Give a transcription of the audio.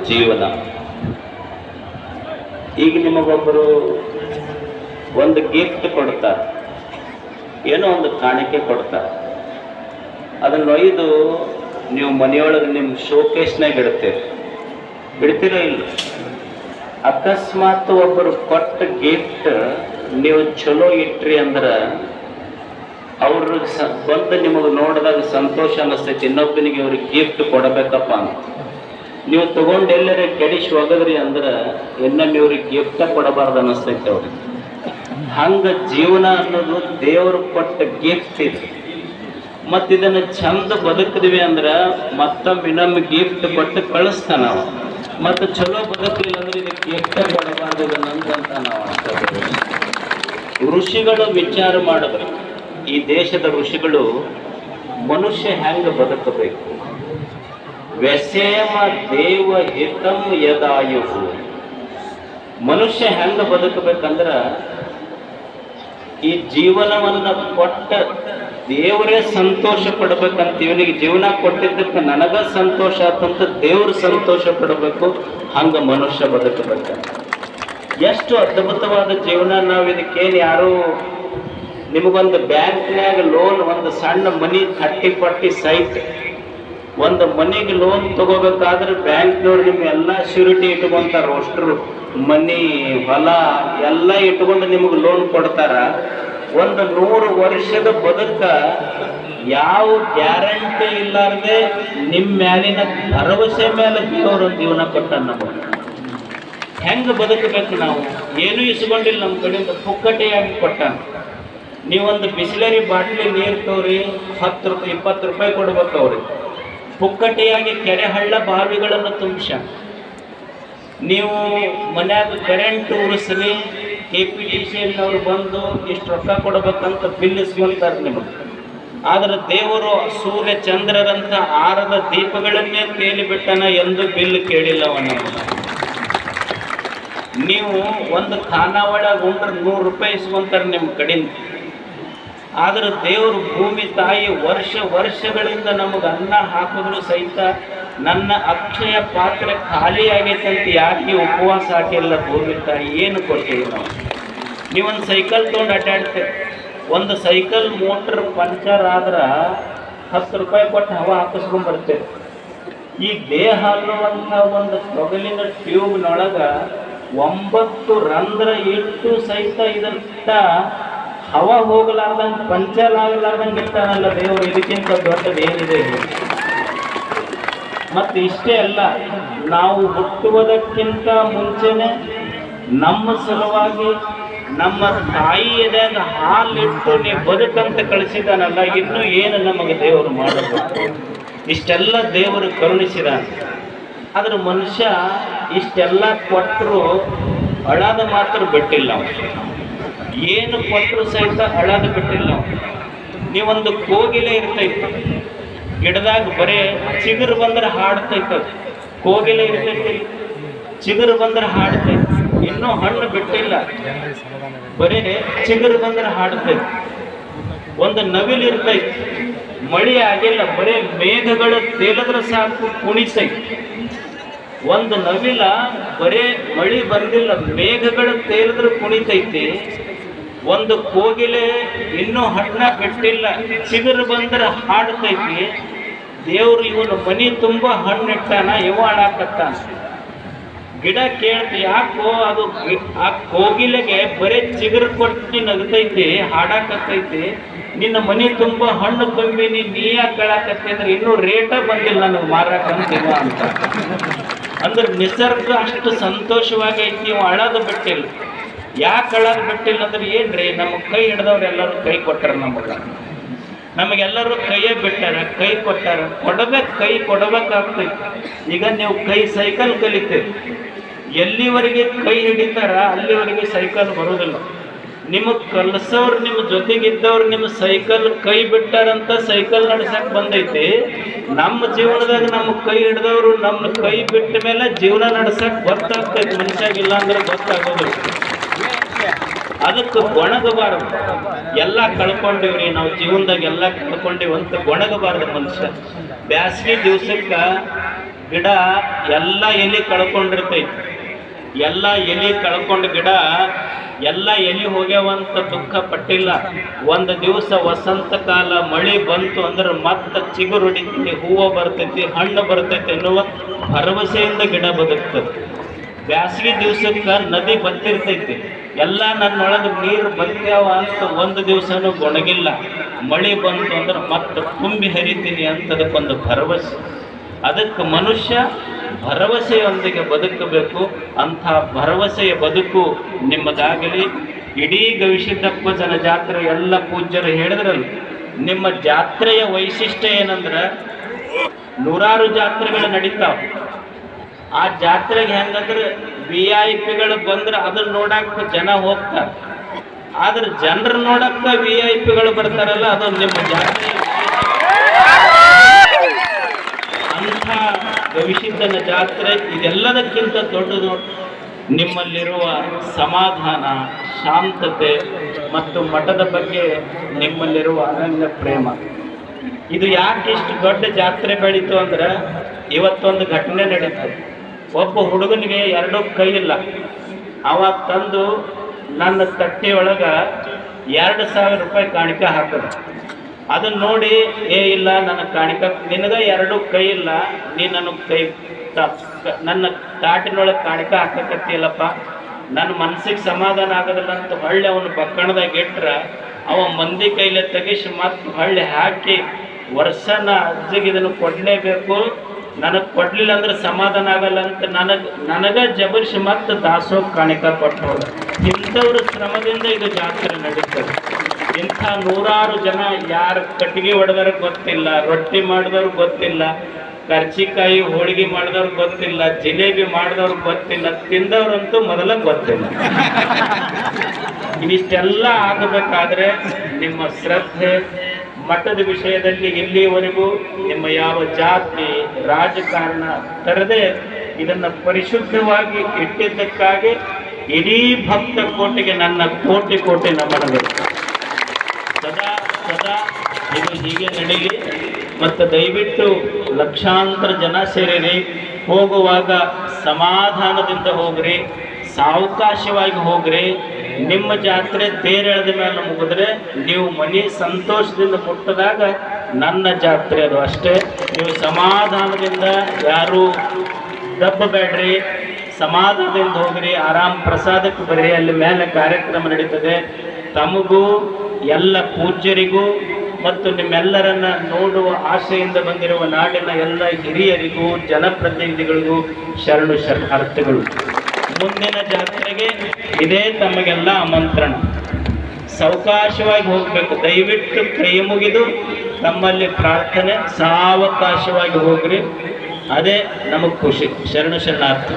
ಜೀವನ. ಈಗ ನಿಮಗೊಬ್ಬರು ಒಂದು ಗಿಫ್ಟ್ ಕೊಡ್ತಾರೆ, ಏನೋ ಒಂದು ಕಾಣಿಕೆ ಕೊಡ್ತಾರೆ. ಅದನ್ನು ಒಯ್ದು ನೀವು ಮನೆಯೊಳಗೆ ನಿಮ್ಮ ಶೋಕೇಸ್ನಾಗ ಇಡ್ತೀರೋ ಇಲ್ಲ? ಅಕಸ್ಮಾತ್ ಒಬ್ಬರು ಕೊಟ್ಟ ಗಿಫ್ಟ್ ನೀವು ಚಲೋ ಇಟ್ರಿ ಅಂದ್ರೆ ಅವ್ರಿಗೆ ಬಂದು ನಿಮಗೆ ನೋಡಿದಾಗ ಸಂತೋಷ ಅನ್ನಿಸ್ತೈತಿ, ಇನ್ನೊಬ್ಬನಿಗೆ ಅವ್ರಿಗೆ ಗಿಫ್ಟ್ ಕೊಡಬೇಕಪ್ಪ ಅಂತ. ನೀವು ತಗೊಂಡು ಎಲ್ಲರ ಕೆಡಿಸಿ ಹೋಗದ್ರಿ ಅಂದ್ರೆ ಇನ್ನೊಮ್ಮೆ ಇವ್ರಿಗೆ ಗಿಫ್ಟ ಕೊಡಬಾರ್ದು ಅನ್ನಿಸ್ತೈತೆ ಅವ್ರಿಗೆ. ಹಂಗ ಜೀವನ ಅನ್ನೋದು ದೇವರು ಕೊಟ್ಟ ಗಿಫ್ಟ್ ಇದೆ. ಮತ್ತು ಇದನ್ನು ಚಂದ ಬದುಕಿದ್ವಿ ಅಂದ್ರೆ ಮತ್ತೊಮ್ಮೆ ಇನ್ನೊಮ್ಮೆ ಗಿಫ್ಟ್ ಕೊಟ್ಟು ಕಳಿಸ್ತಾನ ನಾವು. ಮತ್ತು ಚಲೋ ಬದುಕಲಿಲ್ಲ ಅಂದ್ರೆ ಇದಕ್ಕೆ ಗಿಫ್ಟ ಕೊಡಬಾರ್ದು ಅಂತ ನಾವು ಅನ್ಕೋತೀವಿ. ಋಷಿಗಳು ವಿಚಾರ ಮಾಡಿದ್ರು, ಈ ದೇಶದ ಋಷಿಗಳು ಮನುಷ್ಯ ಹೆಂಗೆ ಬದುಕಬೇಕು. ವ್ಯಸೇಮ ದೇವ ಹಿತಂ ಯದಾಯುಹು. ಮನುಷ್ಯ ಹೆಂಗೆ ಬದುಕಬೇಕಂದ್ರೆ ಈ ಜೀವನವನ್ನು ಕೊಟ್ಟ ದೇವರೇ ಸಂತೋಷ ಪಡ್ಬೇಕಂತ, ಇವನಿಗೆ ಜೀವನ ಕೊಟ್ಟಿದ್ದಕ್ಕೆ ನನಗ ಸಂತೋಷ ಆತಂತ ದೇವ್ರು ಸಂತೋಷ ಪಡಬೇಕು. ಹಂಗ ಮನುಷ್ಯ ಬದುಕಬೇಕಂತ. ಎಷ್ಟು ಅದ್ಭುತವಾದ ಜೀವನ. ನಾವು ಇದಕ್ಕೇನು ಯಾರು ನಿಮಗೊಂದು ಬ್ಯಾಂಕ್ನ್ಯಾಗ ಲೋನ್, ಒಂದು ಸಣ್ಣ ಮನಿ 30-40 ಸೈಟ್, ಒಂದು ಮನೆಗೆ ಲೋನ್ ತಗೋಬೇಕಾದ್ರೆ ಬ್ಯಾಂಕ್ನವ್ರು ನಿಮ್ಮ ಎಲ್ಲ ಶ್ಯೂರಿಟಿ ಇಟ್ಕೊಂತಾರೆ. ಅಷ್ಟರು ಮನಿ ಹೊಲ ಎಲ್ಲ ಇಟ್ಕೊಂಡು ನಿಮಗೆ ಲೋನ್ ಕೊಡ್ತಾರ. ಒಂದು 100 ವರ್ಷದ ಬದುಕ ಯಾವ ಗ್ಯಾರಂಟಿ ಇಲ್ಲಾರ್ದೆ ನಿಮ್ಮ ಮ್ಯಾಲಿನ ಭರವಸೆ ಮೇಲೆ ದೇವರು ಜೀವನ ಕೊಟ್ಟ. ನಮಗೆ ಹೆಂಗೆ ಬದುಕಬೇಕು? ನಾವು ಏನೂ ಇಸ್ಕೊಂಡಿಲ್ಲ, ನಮ್ಮ ಕಡೆಯಿಂದ ಪುಕ್ಕಟೆಯಾಗಿ ಕೊಟ್ಟ. ನೀವೊಂದು ಬಿಸ್ಲರಿ ಬಾಟ್ಲಿ ನೀರು ತೋರಿ 10 ರೂಪಾಯಿ 20 ರೂಪಾಯಿ ಕೊಡ್ಬೇಕು ಅವ್ರಿಗೆ. ಪುಕ್ಕಟೆಯಾಗಿ ಕೆರೆ ಹಳ್ಳ ಬಾವಿಗಳನ್ನು ತುಂಬಿಸ. ನೀವು ಮನ್ಯಾಗ ಕರೆಂಟ್ ಉರಿಸ್ರಿ, KPTCLನವ್ರು ಬಂದು ಇಷ್ಟು ರೊಕ್ಕ ಕೊಡ್ಬೇಕಂತ ಬಿಲ್ ಇಸ್ಕೊಂತಾರೆ ನಿಮಗೆ. ಆದರೆ ದೇವರು ಸೂರ್ಯ ಚಂದ್ರರಂಥ ಆರದ ದೀಪಗಳನ್ನೇ ತೇಲಿ ಬಿಟ್ಟನ ಎಂದು ಬಿಲ್ ಕೇಳಿಲ್ಲವನ್ನ. ನೀವು ಒಂದು ಖಾನಾವಳ ಉಂಡ್ರೆ 100 ರೂಪಾಯಿ ಇಸ್ಕೊಂತಾರೆ ನಿಮ್ಮ ಕಡೆಯಿಂದ. ಆದರೆ ದೇವರು ಭೂಮಿ ತಾಯಿ ವರ್ಷಗಳಿಂದ ನಮಗೆ ಅನ್ನ ಹಾಕಿದ್ರು ಸಹಿತ ನನ್ನ ಅಕ್ಷಯ ಪಾತ್ರೆ ಖಾಲಿ ಆಗೈತಂತ ಯಾಕೆ ಉಪವಾಸ ಹಾಕಿಲ್ಲ ಭೂಮಿ ತಾಯಿ? ಏನು ಕೊಟ್ಟಿಲ್ಲ ನಾವು. ನೀವೊಂದು ಸೈಕಲ್ ತೊಗೊಂಡು ಅಡ್ಡಾಡ್ತೀರಿ, ಒಂದು ಸೈಕಲ್ ಮೋಟ್ರ್ ಪಂಚರ್ ಆದ್ರೆ 10 ರೂಪಾಯಿ ಕೊಟ್ಟು ಹವಾ ಹಾಕಿಸ್ಕೊಂಡ್ಬರ್ತೇವೆ. ಈ ದೇಹ ಅನ್ನುವಂಥ ಒಂದು ತೊಗಲಿನ ಟ್ಯೂಬ್ನೊಳಗೆ 9 ರಂಧ್ರ ಇಟ್ಟು ಸಹಿತ ಇದನ್ನ ಹವಾ ಹೋಗಲಾರ್ದಂಗೆ, ಪಂಚರ್ ಆಗಲಾರ್ದಂಗೆ ಇರ್ತಾನಲ್ಲ ದೇವರು. ಇದಕ್ಕಿಂತ ದೊಡ್ಡದು ಏನಿದೆ? ಮತ್ತು ಇಷ್ಟೇ ಅಲ್ಲ, ನಾವು ಹುಟ್ಟುವುದಕ್ಕಿಂತ ಮುಂಚೆನೆ ನಮ್ಮ ಸಲುವಾಗಿ ನಮ್ಮ ತಾಯಿಯದಾಗ ಹಾಲಿಟ್ಟು ನೀ ಬದುಕಂತ ಕಳಿಸಿದಾನಲ್ಲ, ಇನ್ನೂ ಏನು ನಮಗೆ ದೇವರು ಮಾಡಬೇಕು? ಇಷ್ಟೆಲ್ಲ ದೇವರು ಕರುಣಿಸಿದ. ಆದ್ರೆ ಮನುಷ್ಯ ಇಷ್ಟೆಲ್ಲ ಕೊಟ್ಟರು ಅಳಾದ ಮಾತ್ರ ಬಿಟ್ಟಿಲ್ಲ. ಏನು ಕೊಟ್ಟರು ಸಹಿತ ಅಳಾದ ಬಿಟ್ಟಿಲ್ಲ. ನೀವೊಂದು ಕೋಗಿಲೆ ಇರ್ತೈತೆ ಗಿಡದಾಗ, ಬರೇ ಚಿಗುರು ಬಂದ್ರೆ ಹಾಡ್ತೈತೆ. ಕೋಗಿಲೆ ಇರ್ತೈತಿ, ಚಿಗುರು ಬಂದ್ರೆ ಹಾಡ್ತೈತಿ. ಇನ್ನೂ ಹಣ್ಣು ಬಿಟ್ಟಿಲ್ಲ, ಬರೇ ಚಿಗುರು ಬಂದ್ರೆ ಹಾಡ್ತೈತಿ. ಒಂದು ನವಿಲು ಇರ್ತೈತಿ, ಮಳೆ ಆಗಿಲ್ಲ, ಬರೇ ಮೇಘಗಳು ತೇಲಿದ್ರೆ ಸಾಕು ಕುಣಿತೈತಿ. ಒಂದು ನವಿಲ ಬರೇ ಮಳೆ ಬಂದಿಲ್ಲ, ಮೇಘಗಳು ತೇಲಿದ್ರೆ ಕುಣಿತೈತಿ. ಒಂದು ಕೋಗಿಲೆ ಇನ್ನೂ ಹಣ್ಣ ಬಿಟ್ಟಿಲ್ಲ, ಚಿಗುರು ಬಂದ್ರೆ ಹಾಡ್ತೈತಿ. ದೇವ್ರು ಇವನು ಮನಿ ತುಂಬ ಹಣ್ಣಿಟ್ಟಾನ, ಇವ ಹಾಡಾಕತ್ತಾನ. ಗಿಡ ಕೇಳ್ತಿ, ಯಾಕೋ ಅದು ಆ ಕೋಗಿಲೆಗೆ ಬರೀ ಚಿಗುರು ಕೊಟ್ಟು ನಗ್ತೈತಿ, ಹಾಡಾಕತ್ತೈತಿ. ನಿನ್ನ ಮನಿ ತುಂಬ ಹಣ್ಣು ತುಂಬೀನಿ, ನೀ ಯಾಕೆ ಕೇಳಾಕತ್ತಿ ಅಂದ್ರೆ ಇನ್ನೂ ರೇಟ ಬಂದಿಲ್ಲ ನನಗೆ ಮಾರಾಕಂತೀವ ಅಂತ. ಅಂದ್ರೆ ನಿಸರ್ಗ ಅಷ್ಟು ಸಂತೋಷವಾಗಿ ಐತಿ, ಇವ ಅಳೋದು ಬಿಟ್ಟಿಲ್ಲ. ಯಾಕೆ ಅಳೋದು ಬಿಟ್ಟಿಲ್ಲ ಅಂದ್ರೆ ಏನ್ರಿ, ನಮ್ಮ ಕೈ ಹಿಡ್ದವ್ರು ಎಲ್ಲರೂ ಕೈ ಕೊಟ್ಟಾರ. ನಮಗೆಲ್ಲರೂ ಕೈಯೇ ಬಿಟ್ಟಾರ, ಕೈ ಕೊಟ್ಟಾರ. ಕೈ ಕೊಡಬೇಕಾಗ್ತೈತಿ. ಈಗ ನೀವು ಸೈಕಲ್ ಕಲಿತೀರಿ, ಎಲ್ಲಿವರೆಗೆ ಕೈ ಹಿಡಿತಾರ ಅಲ್ಲಿವರೆಗೆ ಸೈಕಲ್ ಬರೋದಿಲ್ಲ. ನಿಮಗೆ ಕಲಿಸೋರು, ನಿಮ್ಮ ಜೊತೆಗಿದ್ದವ್ರು ನಿಮ್ಮ ಸೈಕಲ್ ಕೈ ಬಿಟ್ಟಾರಂತ ಸೈಕಲ್ ನಡ್ಸಕ್ ಬಂದೈತಿ. ನಮ್ಮ ಜೀವನದಾಗ ನಮ್ಮ ಕೈ ಹಿಡಿದವರು ನಮ್ಮ ಕೈ ಬಿಟ್ಟ ಮೇಲೆ ಜೀವನ ನಡ್ಸಕ್ ಗೊತ್ತಾಗ್ತೈತಿ. ಮನುಷ್ಯಾಗಿಲ್ಲ ಅಂದ್ರೆ ಗೊತ್ತಾಗೋದಿಲ್ಲ. ಅದಕ್ಕೆ ಗೊಣಗಬಾರದು. ಎಲ್ಲ ಕಳ್ಕೊಂಡಿವ್ರಿ ನಾವು ಜೀವನದಾಗ, ಎಲ್ಲ ಕಳ್ಕೊಂಡಿವಿ ಅಂತ ಗೊಣಗಬಾರ್ದು ಮನುಷ್ಯ. ಬ್ಯಾಸಗಿ ದಿವ್ಸಕ್ಕೆ ಗಿಡ ಎಲ್ಲ ಎಲೆ ಕಳ್ಕೊಂಡಿರ್ತೈತಿ. ಎಲ್ಲ ಎಲೆ ಕಳ್ಕೊಂಡ ಗಿಡ ಎಲ್ಲ ಎಲೆ ಹೋಗ್ಯಾವಂತ ದುಃಖ ಪಟ್ಟಿಲ್ಲ. ಒಂದು ದಿವಸ ವಸಂತ ಕಾಲ ಮಳೆ ಬಂತು ಅಂದ್ರೆ ಮತ್ತೆ ಚಿಗುರು ಹೊಡಿತೈತಿ, ಹೂವು ಬರ್ತೈತಿ, ಹಣ್ಣು ಬರ್ತೈತಿ ಎನ್ನುವ ಭರವಸೆಯಿಂದ ಗಿಡ ಬದುಕ್ತದೆ. ಬ್ಯಾಸಗಿ ದಿವ್ಸಕ್ಕೆ ನದಿ ಬತ್ತಿರ್ತೈತಿ, ಎಲ್ಲ ನನ್ನೊಳಗೆ ನೀರು ಬತ್ಯಾವ ಅಂತ ಒಂದು ದಿವಸನೂ ಗೊಣಗಿಲ್ಲ. ಮಳೆ ಬಂತು ಅಂದ್ರೆ ಮತ್ತೆ ತುಂಬಿ ಹರಿತೀನಿ ಅಂತದಕ್ಕೊಂದು ಭರವಸೆ. ಅದಕ್ಕೆ ಮನುಷ್ಯ ಭರವಸೆಯೊಂದಿಗೆ ಬದುಕಬೇಕು. ಅಂಥ ಭರವಸೆಯ ಬದುಕು ನಿಮ್ಮದಾಗಲಿ. ಇಡೀ ಗವಿಸಿದ್ದಪ್ಪ ಜನ ಜಾತ್ರೆ ಎಲ್ಲ ಪೂಜ್ಯರು ಹೇಳಿದ್ರಲ್ಲ, ನಿಮ್ಮ ಜಾತ್ರೆಯ ವೈಶಿಷ್ಟ್ಯ ಏನಂದ್ರೆ ನೂರಾರು ಜಾತ್ರೆಗಳು ನಡೀತಾವೆ. ಆ ಜಾತ್ರೆಗೆ ಹೆಂಗಂದ್ರೆ VIP ಬಂದ್ರೆ ಅದನ್ನ ನೋಡಕ್ಕೆ ಜನ ಹೋಗ್ತಾರೆ. ಆದ್ರೆ ಜನರು ನೋಡಕ್ಕೆ VIP ಬರ್ತಾರಲ್ಲ, ಅದು ನಿಮ್ಮ ಜಾತ್ರೆ. ಅಂಥ ಗವಿಸಿದ್ದನ ಜಾತ್ರೆ ಇದೆಲ್ಲದಕ್ಕಿಂತ ದೊಡ್ಡದು ನಿಮ್ಮಲ್ಲಿರುವ ಸಮಾಧಾನ, ಶಾಂತತೆ ಮತ್ತು ಮಠದ ಬಗ್ಗೆ ನಿಮ್ಮಲ್ಲಿರುವ ಅನನ್ಯ ಪ್ರೇಮ. ಇದು ಯಾಕೆ ಇಷ್ಟು ದೊಡ್ಡ ಜಾತ್ರೆ ಬೆಳೀತು ಅಂದ್ರೆ ಇವತ್ತೊಂದು ಘಟನೆ ನಡೀತದೆ. ಒಬ್ಬ ಹುಡುಗನಿಗೆ 2 ಕೈ ಇಲ್ಲ. ಅವ ತಂದು ನನ್ನ ತಟ್ಟೆಯೊಳಗೆ 2,000 ರೂಪಾಯಿ ಕಾಣಿಕೆ ಹಾಕದ. ಅದನ್ನ ನೋಡಿ, ಇಲ್ಲ ನನ್ನ ಕಾಣಿಕೆ, ನಿನಗೆ 2 ಕೈ ಇಲ್ಲ, ನೀ ನನ್ನ ತಾಟಿನೊಳಗೆ ಕಾಣಿಕೆ ಹಾಕಕತ್ತಿಲ್ಲಪ್ಪ, ನನ್ನ ಮನಸ್ಸಿಗೆ ಸಮಾಧಾನ ಆಗೋದಿಲ್ಲ ಅಂತ ಹೊಳ್ಳಿ ಅವನು ಬಕ್ಕಣದಾಗ ಇಟ್ರ ಅವ ಮಂದಿ ಕೈಲೆ ತೆಗಿಸಿ ಮತ್ತೆ ಹೊಳ್ಳಿ ಹಾಕಿ ವರ್ಷನ ಅಜ್ಜಿಗೆ ಇದನ್ನು ಕೊಡಲೇಬೇಕು, ನನಗೆ ಕೊಡ್ಲಿಲ್ಲ ಅಂದ್ರೆ ಸಮಾಧಾನ ಆಗಲ್ಲ ಅಂತ ನನಗೆ ಜಬರ್ಸಿ ಮತ್ತೆ ದಾಸೋಹ ಕಾಣಿಕ ಕೊಟ್ಟು. ಇಂಥವ್ರ ಶ್ರಮದಿಂದ ಇದು ಜಾತ್ರೆ ನಡೀತದೆ. ಇಂಥ ನೂರಾರು ಜನ, ಯಾರು ಕಟ್ಟಿಗೆ ಹೊಡೆದವ್ರಿಗೆ ಗೊತ್ತಿಲ್ಲ, ರೊಟ್ಟಿ ಮಾಡಿದವ್ರಿಗೆ ಗೊತ್ತಿಲ್ಲ, ಕರ್ಚಿಕಾಯಿ ಹೋಳಿಗೆ ಮಾಡಿದವ್ರಿಗೆ ಗೊತ್ತಿಲ್ಲ, ಜಿಲೇಬಿ ಮಾಡಿದವ್ರಿಗೆ ಗೊತ್ತಿಲ್ಲ, ತಿಂದವ್ರಂತೂ ಮೊದಲ ಗೊತ್ತಿಲ್ಲ. ಇದಿಷ್ಟೆಲ್ಲ ಆಗಬೇಕಾದ್ರೆ ನಿಮ್ಮ ಶ್ರದ್ಧೆ, ಮಠದ ವಿಷಯದಲ್ಲಿ ಇಲ್ಲಿವರೆಗೂ ನಿಮ್ಮ ಯಾವ ಜಾತಿ ರಾಜಕಾರಣ ತರದೆ ಇದನ್ನು ಪರಿಶುದ್ಧವಾಗಿ ಇಟ್ಟಿದ್ದಕ್ಕಾಗಿ ಇಡೀ ಭಕ್ತ ಕೋಟಿಗೆ ನನ್ನ ಕೋಟಿ ಕೋಟಿ ನಮನಗಳು. ಸದಾ ಸದಾ ಇದು ಹೀಗೆ ನಡೀಲಿ. ಮತ್ತು ದಯವಿಟ್ಟು ಲಕ್ಷಾಂತರ ಜನ ಸೇರಿರಿ. ಹೋಗುವಾಗ ಸಮಾಧಾನದಿಂದ ಹೋಗ್ರಿ, ಸಾವಕಾಶವಾಗಿ ಹೋಗ್ರಿ. ನಿಮ್ಮ ಜಾತ್ರೆ ತೇರೆಳೆದ ಮೇಲೆ ಮುಗಿದ್ರೆ ನೀವು ಮನೆ ಸಂತೋಷದಿಂದ ಮುಟ್ಟದಾಗ ನನ್ನ ಜಾತ್ರೆ ಅದು ಅಷ್ಟೇ. ನೀವು ಸಮಾಧಾನದಿಂದ ಯಾರು ದಬ್ಬಬೇಡ್ರಿ, ಸಮಾಧಾನದಿಂದ ಹೋಗ್ರಿ, ಆರಾಮ್ ಪ್ರಸಾದಕ್ಕೆ ಬರ್ರಿ. ಅಲ್ಲಿ ಮೇಲೆ ಕಾರ್ಯಕ್ರಮ ನಡೀತದೆ. ತಮಗೂ ಎಲ್ಲ ಪೂಜ್ಯರಿಗೂ ಮತ್ತು ನಿಮ್ಮೆಲ್ಲರನ್ನ ನೋಡುವ ಆಸೆಯಿಂದ ಬಂದಿರುವ ನಾಡಿನ ಎಲ್ಲ ಹಿರಿಯರಿಗೂ ಜನಪ್ರತಿನಿಧಿಗಳಿಗೂ ಶರಣು ಶರಣಾರ್ಥಿಗಳು. ಮುಂದಿನ ಜಾತ್ರೆಗೆ ಇದೇ ತಮಗೆಲ್ಲ ಆಮಂತ್ರಣ. ಸಾವಕಾಶವಾಗಿ ಹೋಗಬೇಕು. ದಯವಿಟ್ಟು ಕೈ ಮುಗಿದು ತಮ್ಮಲ್ಲಿ ಪ್ರಾರ್ಥನೆ, ಸಾವಕಾಶವಾಗಿ ಹೋಗ್ರಿ. ಅದೇ ನಮಗೆ ಖುಷಿ. ಶರಣು ಶರಣಾರ್ಥಿ.